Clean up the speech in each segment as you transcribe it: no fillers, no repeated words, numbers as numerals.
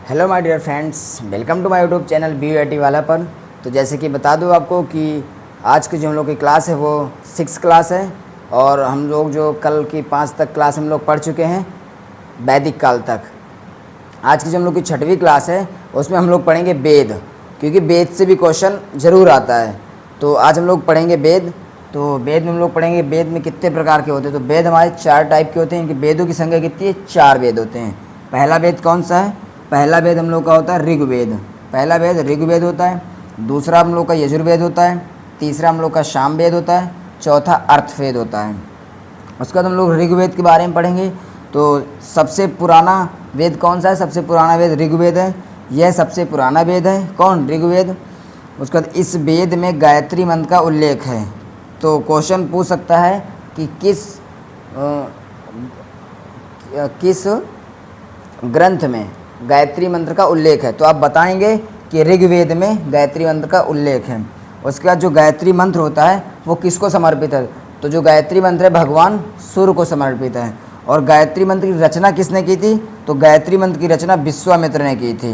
Hello my dear friends, welcome to my YouTube channel BUIT वाला पर। तो जैसे कि बता दूं आपको कि आज की जो हम लोग की क्लास है वो 6 क्लास है और हम लोग जो कल की 5 तक क्लास हम लोग पढ़ चुके हैं वैदिक काल तक। आज की जो हम लोग की 6वीं क्लास है उसमें हम लोग पढ़ेंगे वेद, क्योंकि वेद से भी क्वेश्चन ज़रूर आता है। तो आज हम लोग पढ़ेंगे वेद। तो वेद में हम लोग पढ़ेंगे वेद में कितने प्रकार के होते हैं। तो वेद हमारे 4 टाइप के होते हैं। इनकी वेदों की संख्या कितनी है? 4 वेद होते हैं। पहला वेद कौन सा है? पहला वेद हम लोग का होता है ऋग्वेद। पहला वेद ऋग्वेद होता है। दूसरा हम लोग का यजुर्वेद होता है। तीसरा हम लोग का सामवेद होता है। चौथा अर्थवेद होता है। उसके बाद हम लोग ऋग्वेद के बारे में पढ़ेंगे। तो सबसे पुराना वेद कौन सा है? सबसे पुराना वेद ऋग्वेद है। यह सबसे पुराना वेद है। कौन? ऋग्वेद। उसके बाद इस वेद में गायत्री मंत्र का उल्लेख है। तो क्वेश्चन पूछ सकता है कि किस ग्रंथ में गायत्री मंत्र का उल्लेख है। तो आप बताएंगे कि ऋग्वेद में गायत्री मंत्र का उल्लेख है। उसके बाद जो गायत्री मंत्र होता है वो किसको समर्पित है? तो जो गायत्री मंत्र है भगवान सूर्य को समर्पित है। और गायत्री मंत्र की रचना किसने की थी? तो गायत्री मंत्र की रचना विश्वामित्र ने की थी।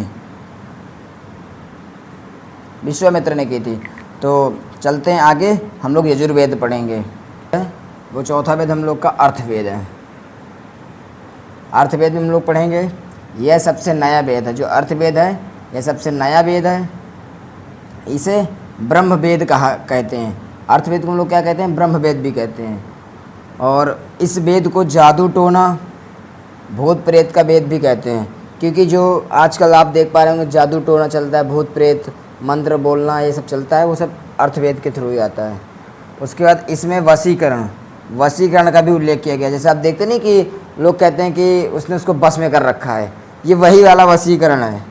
विश्वामित्र ने की थी। तो चलते हैं आगे, हम लोग यजुर्वेद पढ़ेंगे। वो चौथा वेद हम लोग का अर्थवेद है। अर्थवेद में हम लोग पढ़ेंगे। यह सबसे नया वेद है। जो अर्थवेद है यह सबसे नया वेद है। इसे ब्रह्म वेद कहते हैं। अर्थवेद को हम लोग क्या कहते हैं? ब्रह्म वेद भी कहते हैं। और इस वेद को जादू टोना भूत प्रेत का वेद भी कहते हैं, क्योंकि जो आजकल आप देख पा रहे होंगे जादू टोना चलता है, भूत प्रेत मंत्र बोलना ये सब चलता है, वो सब अर्थवेद के थ्रू ही आता है। उसके बाद इसमें वशीकरण का भी उल्लेख किया गया। जैसे आप देखते नहीं कि लोग कहते हैं कि उसने उसको बस में कर रखा है, ये वही वाला वशीकरण है।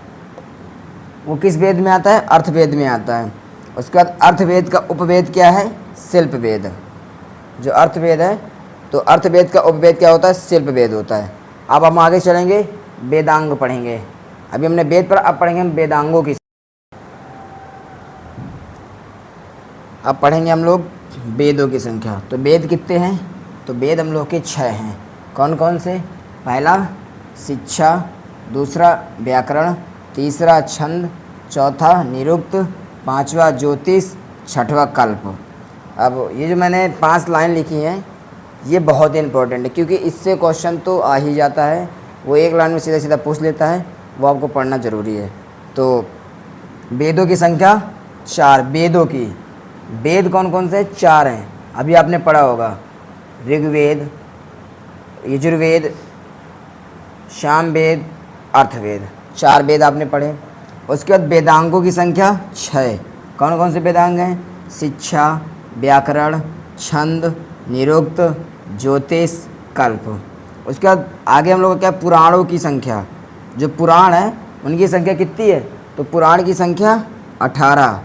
वो किस वेद में आता है? अर्थवेद में आता है। उसके बाद अर्थवेद का उपवेद क्या है? शिल्प वेद। जो अर्थवेद है तो अर्थवेद का उपवेद क्या होता है? शिल्प वेद होता है। अब हम आगे चलेंगे, वेदांग पढ़ेंगे। अभी हमने वेद पर, अब पढ़ेंगे हम वेदांगों की। अब पढ़ेंगे हम लोग वेदों की संख्या। तो वेद कितने हैं? तो वेद हम लोग के 6 हैं। कौन कौन से? पहला शिक्षा, दूसरा व्याकरण, तीसरा छंद, चौथा निरुक्त, पांचवा ज्योतिष, छठवां कल्प। अब ये जो मैंने 5 लाइन लिखी हैं ये बहुत ही इंपॉर्टेंट है, क्योंकि इससे क्वेश्चन तो आ ही जाता है। वो एक लाइन में सीधा सीधा पूछ लेता है, वो आपको पढ़ना ज़रूरी है। तो वेदों की संख्या 4। वेदों की, वेद कौन कौन से? 4 हैं। अभी आपने पढ़ा होगा ऋग्वेद, यजुर्वेद, सामवेद, अर्थवेद। 4 वेद आपने पढ़े। उसके बाद वेदांगों की संख्या 6। कौन कौन से वेदांग हैं? शिक्षा, व्याकरण, छंद, निरुक्त, ज्योतिष, कल्प। उसके बाद आगे हम लोग का क्या? पुराणों की संख्या। जो पुराण है उनकी संख्या कितनी है? तो पुराण की संख्या 18,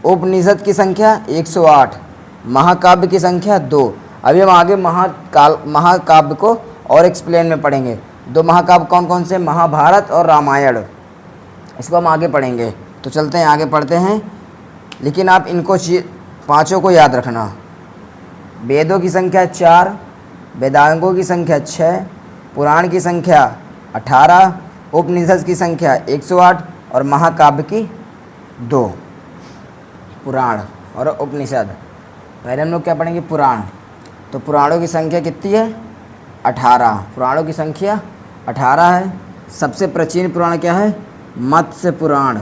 उपनिषद की संख्या 108, महाकाव्य की संख्या 2। अभी हम आगे महाकाव्य को और एक्सप्लेन में पढ़ेंगे। 2 महाकाव्य कौन कौन से? महाभारत और रामायण। इसको हम आगे पढ़ेंगे। तो चलते हैं आगे पढ़ते हैं, लेकिन आप इनको 5 को याद रखना। वेदों की संख्या 4, वेदांगों की संख्या 6, पुराण की संख्या 18, उपनिषद की संख्या 108 और महाकाव्य की 2। पुराण और उपनिषद। पहले हम लोग क्या पढ़ेंगे? पुराण। तो पुराणों की संख्या कितनी है? 18। पुराणों की संख्या 18 है। सबसे प्राचीन पुराण क्या है? मत्स्य पुराण।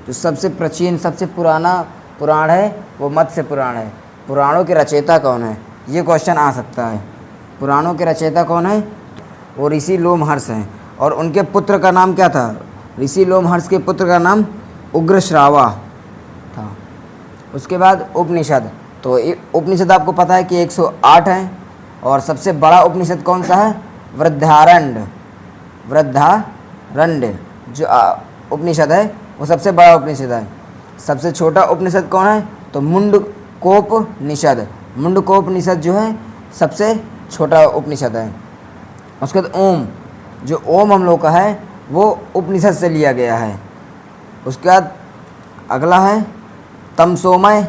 जो सबसे प्राचीन सबसे पुराना पुराण है वो मत्स्य पुराण है। पुराणों के रचयिता कौन है? ये क्वेश्चन आ सकता है। पुराणों के रचयिता कौन है? वो ऋषि लोमहर्ष हैं। और उनके पुत्र का नाम क्या था? ऋषि लोमहर्ष के पुत्र का नाम उग्रश्रावा था। उसके बाद उपनिषद। तो उपनिषद आपको पता है कि 108 हैं। और सबसे बड़ा उपनिषद कौन सा है? वृद्धारण्य। जो उपनिषद है वो सबसे बड़ा उपनिषद है। सबसे छोटा उपनिषद कौन है? तो मुंडकोपनिषद। मुंडकोपनिषद जो है सबसे छोटा उपनिषद है। उसके बाद ओम। जो ओम हम लोग का है वो उपनिषद से लिया गया है। उसके बाद अगला है तमसोमय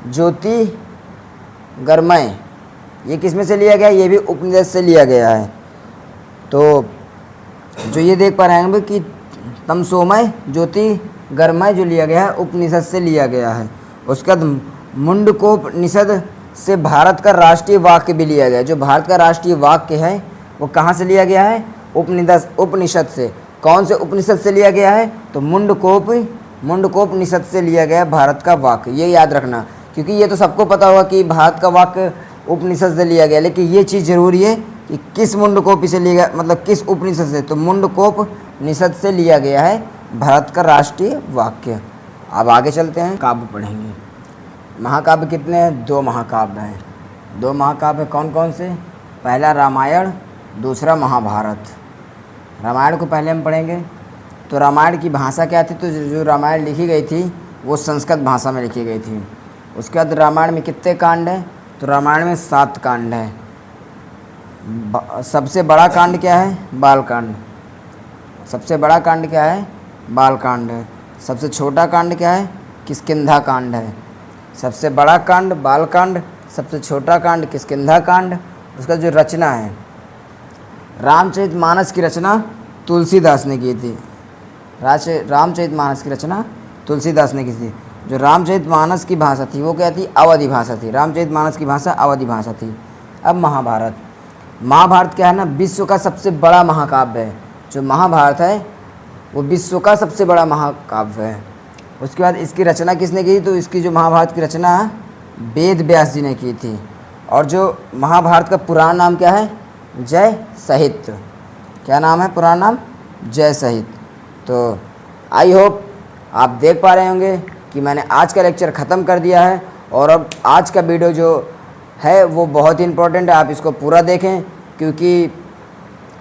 ज्योतिर्गमय। ये किस में से लिया गया? ये भी उपनिषद से लिया गया है। तो जो ये देख पा रहे हैं कि तमसोमय ज्योतिर्गमय जो लिया गया है उपनिषद से लिया गया है। उसके बाद मुंडकोपनिषद से भारत का राष्ट्रीय वाक्य भी लिया गया है। जो भारत का राष्ट्रीय वाक्य है वो कहाँ से लिया गया है? उपनिषद से। कौन से उपनिषद से लिया गया है? तो मुंडकोपनिषद से लिया गया भारत का वाक्य। ये याद रखना, क्योंकि ये तो सबको पता होगा कि भारत का वाक्य उपनिषद से लिया गया, लेकिन ये चीज़ जरूरी है कि किस मुंडकोप से लिया गया, मतलब किस उपनिषद से। तो मुंडकोपनिषद से लिया गया है भारत का राष्ट्रीय वाक्य। अब आगे चलते हैं, काव्य पढ़ेंगे। महाकाव्य कितने हैं? 2 महाकाव्य हैं। 2 महाकाव्य कौन कौन से? पहला रामायण, दूसरा महाभारत। रामायण को पहले हम पढ़ेंगे। तो रामायण की भाषा क्या थी? तो जो रामायण लिखी गई थी वो संस्कृत भाषा में लिखी गई थी। उसके बाद रामायण में कितने कांड हैं? तो रामायण में 7 कांड हैं। सबसे बड़ा कांड क्या है? बालकांड। सबसे बड़ा कांड क्या है? बालकांड है। सबसे छोटा कांड क्या है? किष्किंधा कांड है। सबसे बड़ा कांड बालकांड, सबसे छोटा कांड किष्किंधा कांड। उसका जो रचना है, रामचरितमानस की रचना तुलसीदास ने की थी। रामचरितमानस की रचना तुलसीदास ने की थी। जो रामचरितमानस की भाषा थी वो क्या थी? अवधी भाषा थी। रामचरितमानस की भाषा अवधी भाषा थी। अब महाभारत। महाभारत क्या है ना, विश्व का सबसे बड़ा महाकाव्य है। जो महाभारत है वो विश्व का सबसे बड़ा महाकाव्य है। उसके बाद इसकी रचना किसने की? तो इसकी जो महाभारत की रचना वेद व्यास जी ने की थी। और जो महाभारत का पुराना नाम क्या है? जय साहित्य। क्या नाम है पुराना नाम? जय साहित्य। तो आई होप आप देख पा रहे होंगे कि मैंने आज का लेक्चर ख़त्म कर दिया है। और अब आज का वीडियो जो है वो बहुत ही इम्पोर्टेंट है, आप इसको पूरा देखें, क्योंकि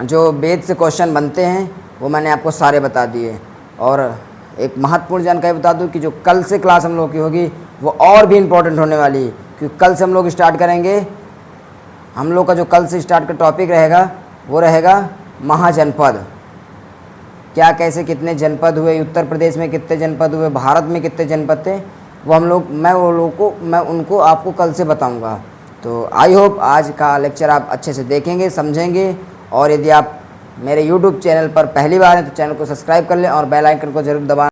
जो वेद से क्वेश्चन बनते हैं वो मैंने आपको सारे बता दिए। और एक महत्वपूर्ण जानकारी बता दूं कि जो कल से क्लास हम लोग की होगी वो और भी इम्पोर्टेंट होने वाली है, क्योंकि कल से हम लोग स्टार्ट करेंगे। हम लोग का जो कल से स्टार्ट का टॉपिक रहेगा वो रहेगा महाजनपद। क्या कैसे कितने जनपद हुए, उत्तर प्रदेश में कितने जनपद हुए, भारत में कितने जनपद थे, वो मैं उनको आपको कल से बताऊंगा। तो आई होप आज का लेक्चर आप अच्छे से देखेंगे, समझेंगे। और यदि आप मेरे YouTube चैनल पर पहली बार हैं तो चैनल को सब्सक्राइब कर लें और बेल आइकन को जरूर दबाएं।